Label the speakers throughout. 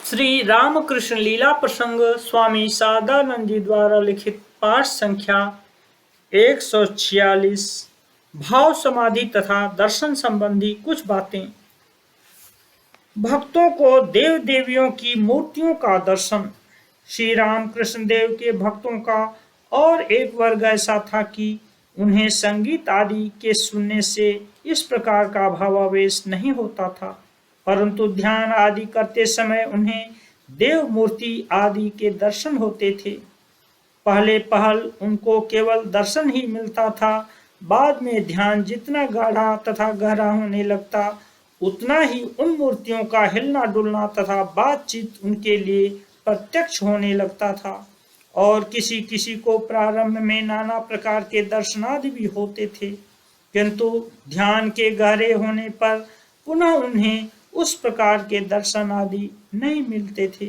Speaker 1: श्री रामकृष्ण लीला प्रसंग स्वामी शारदानंद जी द्वारा लिखित पाठ संख्या 146 भाव समाधि तथा दर्शन संबंधी कुछ बातें। भक्तों को देव देवियों की मूर्तियों का दर्शन। श्री रामकृष्ण देव के भक्तों का और एक वर्ग ऐसा था कि उन्हें संगीत आदि के सुनने से इस प्रकार का भावावेश नहीं होता था, परंतु ध्यान आदि करते समय उन्हें देव मूर्ति आदि के दर्शन होते थे। पहले पहल उनको केवल दर्शन ही मिलता था, बाद में ध्यान जितना गाढ़ा तथा गहरा होने लगता, उतना ही उन मूर्तियों का हिलना डुलना तथा बातचीत उनके लिए प्रत्यक्ष होने लगता था। और किसी किसी को प्रारंभ में नाना प्रकार के दर्शनादि भी होते थे, किंतु ध्यान के गहरे होने पर पुनः उन्हें उस प्रकार के दर्शन आदि नहीं मिलते थे।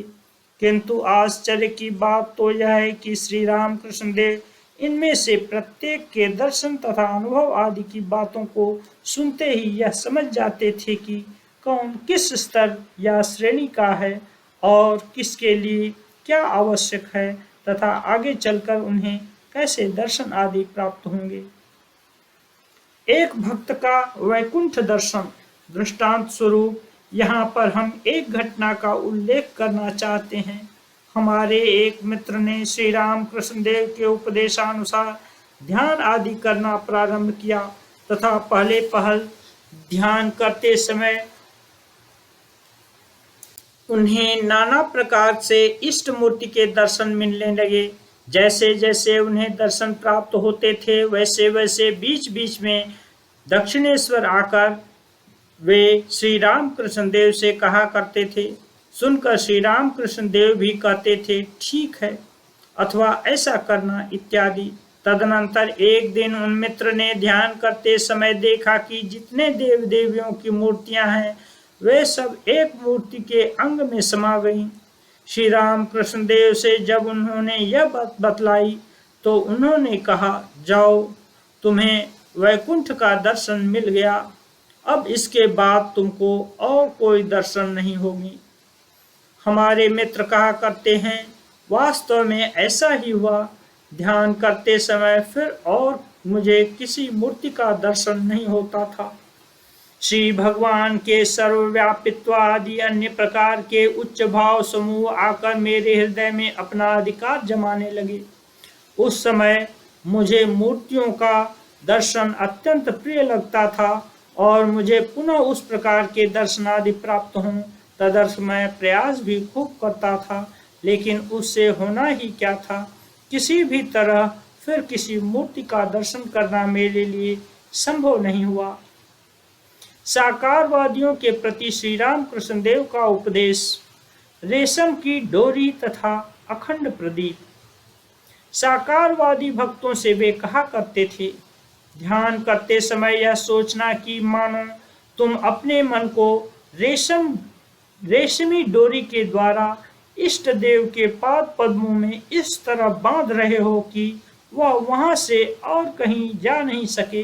Speaker 1: किंतु आश्चर्य की बात तो यह है कि श्री रामकृष्ण देव इनमें से प्रत्येक के दर्शन तथा अनुभव आदि की बातों को सुनते ही यह समझ जाते थे कि कौन किस स्तर या श्रेणी का है और किसके लिए क्या आवश्यक है तथा आगे चलकर उन्हें कैसे दर्शन आदि प्राप्त होंगे। एक भक्त का वैकुंठ दर्शन। दृष्टांत स्वरूप यहाँ पर हम एक घटना का उल्लेख करना चाहते हैं। हमारे एक मित्र ने श्री रामकृष्ण देव के उपदेशानुसार ध्यान आदि करना प्रारंभ किया तथा पहले पहल ध्यान करते समय उन्हें नाना प्रकार से इष्ट मूर्ति के दर्शन मिलने लगे। जैसे जैसे उन्हें दर्शन प्राप्त होते थे, वैसे वैसे बीच बीच में दक्षिणेश्वर आकर वे श्री रामकृष्ण देव से कहा करते थे। सुनकर श्री रामकृष्ण देव भी कहते थे, ठीक है, अथवा ऐसा करना इत्यादि। तदनंतर एक दिन उन मित्र ने ध्यान करते समय देखा कि जितने देव देवियों की मूर्तियां हैं वे सब एक मूर्ति के अंग में समा गईं। श्री रामकृष्ण देव से जब उन्होंने यह बात बतलाई तो उन्होंने कहा, जाओ, तुम्हें वैकुंठ का दर्शन मिल गया, अब इसके बाद तुमको और कोई दर्शन नहीं होगी। हमारे मित्र कहा करते हैं, वास्तव में ऐसा ही हुआ। ध्यान करते समय फिर और मुझे किसी मूर्ति का दर्शन नहीं होता था। श्री भगवान के सर्वव्यापित्व आदि अन्य प्रकार के उच्च भाव समूह आकर मेरे हृदय में अपना अधिकार जमाने लगे। उस समय मुझे मूर्तियों का दर्शन अत्यंत प्रिय लगता था और मुझे पुनः उस प्रकार के दर्शनादि प्राप्त हों तदर्थ मैं प्रयास भी खूब करता था, लेकिन उससे होना ही क्या था। किसी भी तरह फिर किसी मूर्ति का दर्शन करना मेरे लिए संभव नहीं हुआ। साकारवादियों के प्रति श्री रामकृष्ण देव का उपदेश। रेशम की डोरी तथा अखंड प्रदीप। साकारवादी भक्तों से वे कहा करते थे, ध्यान करते समय यह सोचना कि मानो तुम अपने मन को रेशमी डोरी के द्वारा इष्ट देव के पाद पद्मों में इस तरह बांध रहे हो कि वह वहां से और कहीं जा नहीं सके।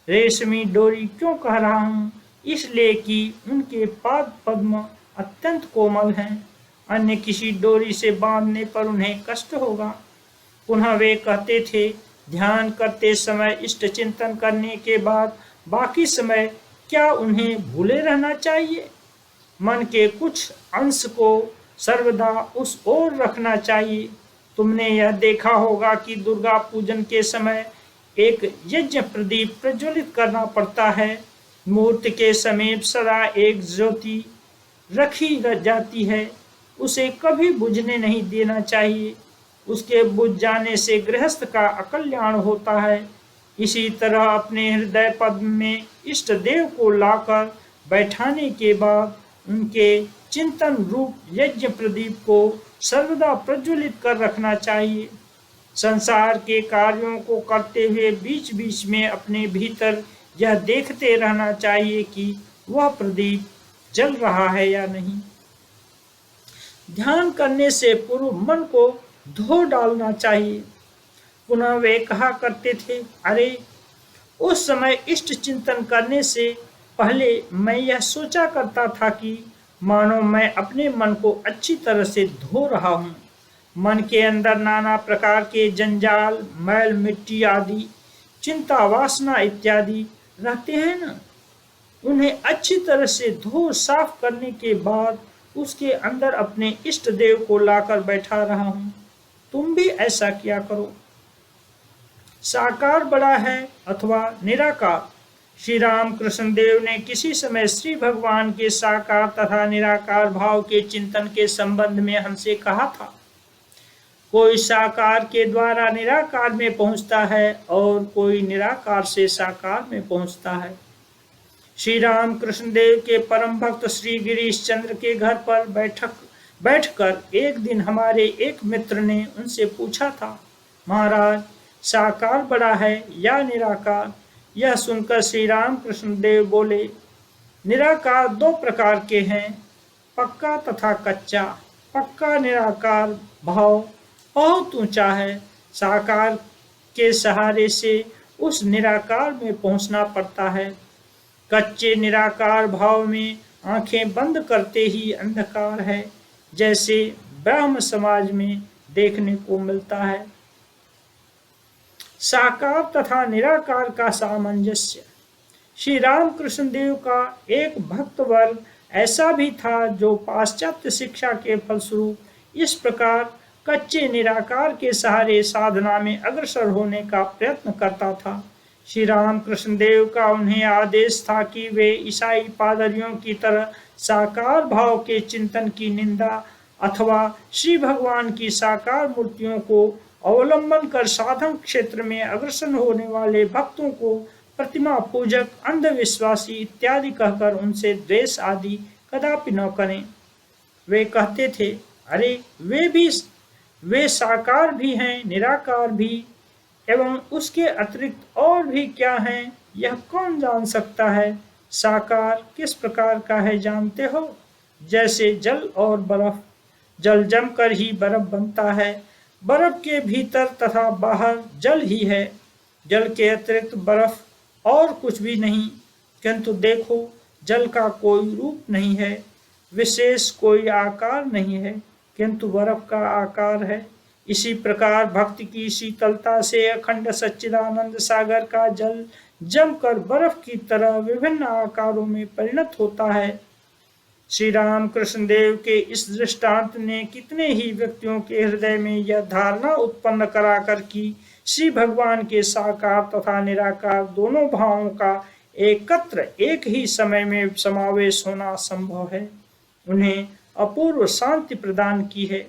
Speaker 1: रेशमी डोरी क्यों कह रहा हूँ? इसलिए कि उनके पाद पद्म अत्यंत कोमल हैं, अन्य किसी डोरी से बांधने पर उन्हें कष्ट होगा। पुनः वे कहते थे, ध्यान करते समय इष्ट चिंतन करने के बाद बाकी समय क्या उन्हें भूले रहना चाहिए? मन के कुछ अंश को सर्वदा उस ओर रखना चाहिए। तुमने यह देखा होगा कि दुर्गा पूजन के समय एक यज्ञ प्रदीप प्रज्वलित करना पड़ता है। मूर्ति के समीप सदा एक ज्योति रखी जाती है, उसे कभी बुझने नहीं देना चाहिए। उसके बुझ जाने से गृहस्थ का अकल्याण होता है। इसी तरह अपने हृदय पद्म में इष्ट देव को लाकर बैठाने के बाद उनके चिंतन रूप यज्ञ प्रदीप को सर्वदा प्रज्वलित कर रखना चाहिए। संसार के कार्यों को करते हुए बीच बीच में अपने भीतर यह देखते रहना चाहिए कि वह प्रदीप जल रहा है या नहीं। ध्यान करने से पूर्व मन को धो डालना चाहिए। पुनः वे कहा करते थे, अरे, उस समय इष्ट चिंतन करने से पहले मैं यह सोचा करता था कि मानो मैं अपने मन को अच्छी तरह से धो रहा हूँ। मन के अंदर नाना प्रकार के जंजाल, मैल, मिट्टी आदि, चिंता, वासना इत्यादि रहते हैं ना, उन्हें अच्छी तरह से धो साफ करने के बाद उसके अंदर अपने इष्ट देव को लाकर बैठा रहा हूँ। तुम भी ऐसा किया करो। साकार बड़ा है अथवा निराकार? श्री राम कृष्ण देव ने किसी समय श्री भगवान के साकार तथा निराकार भाव के चिंतन के संबंध में हमसे कहा था। कोई साकार के द्वारा निराकार में पहुंचता है और कोई निराकार से साकार में पहुंचता है। श्री राम कृष्ण देव के परम भक्त श्री गिरीश चंद्र के घर पर बैठकर एक दिन हमारे एक मित्र ने उनसे पूछा था, महाराज, साकार बड़ा है या निराकार? यह सुनकर श्री राम कृष्ण देव बोले, निराकार दो प्रकार के हैं, पक्का तथा कच्चा। पक्का निराकार भाव बहुत ऊंचा है। साकार के सहारे से उस निराकार में पहुंचना पड़ता है। कच्चे निराकार भाव में आंखें बंद करते ही अंधकार है, जैसे ब्रह्म समाज में देखने को मिलता है। साकार तथा निराकार का सामंजस्य। श्री रामकृष्ण देव का एक भक्त वर्ग ऐसा भी था जो पाश्चात्य शिक्षा के फलस्वरूप इस प्रकार कच्चे निराकार के सहारे साधना में अग्रसर होने का प्रयत्न करता था। श्री रामकृष्ण देव का उन्हें आदेश था कि वे ईसाई पादरियों की तरह साकार भाव के चिंतन की निंदा अथवा श्री भगवान की साकार मूर्तियों को अवलंबन कर साधन क्षेत्र में अग्रसर होने वाले भक्तों को प्रतिमा पूजक, अंधविश्वासी इत्यादि कहकर उनसे द्वेष आदि कदापि न करें। वे कहते थे, अरे वे साकार भी हैं, निराकार भी, एवं उसके अतिरिक्त और भी क्या हैं, यह कौन जान सकता है? साकार किस प्रकार का है जानते हो? जैसे जल और बर्फ। जल जमकर ही बर्फ बनता है। बर्फ के भीतर तथा बाहर जल ही है। जल के अतिरिक्त बर्फ और कुछ भी नहीं। किंतु देखो, जल का कोई रूप नहीं है, विशेष कोई आकार नहीं है, किंतु बर्फ का आकार है। इसी प्रकार भक्ति की शीतलता से अखंड सच्चिदानंद सागर का जल जमकर बर्फ की तरह विभिन्न आकारों में परिणत होता है। श्री राम कृष्ण देव के इस दृष्टांत ने कितने ही व्यक्तियों के हृदय में यह धारणा उत्पन्न कराकर कि श्री भगवान के साकार तथा निराकार दोनों भावों का एकत्र एक ही समय में समावेश होना संभव है, उन्हें अपूर्व शांति प्रदान की है।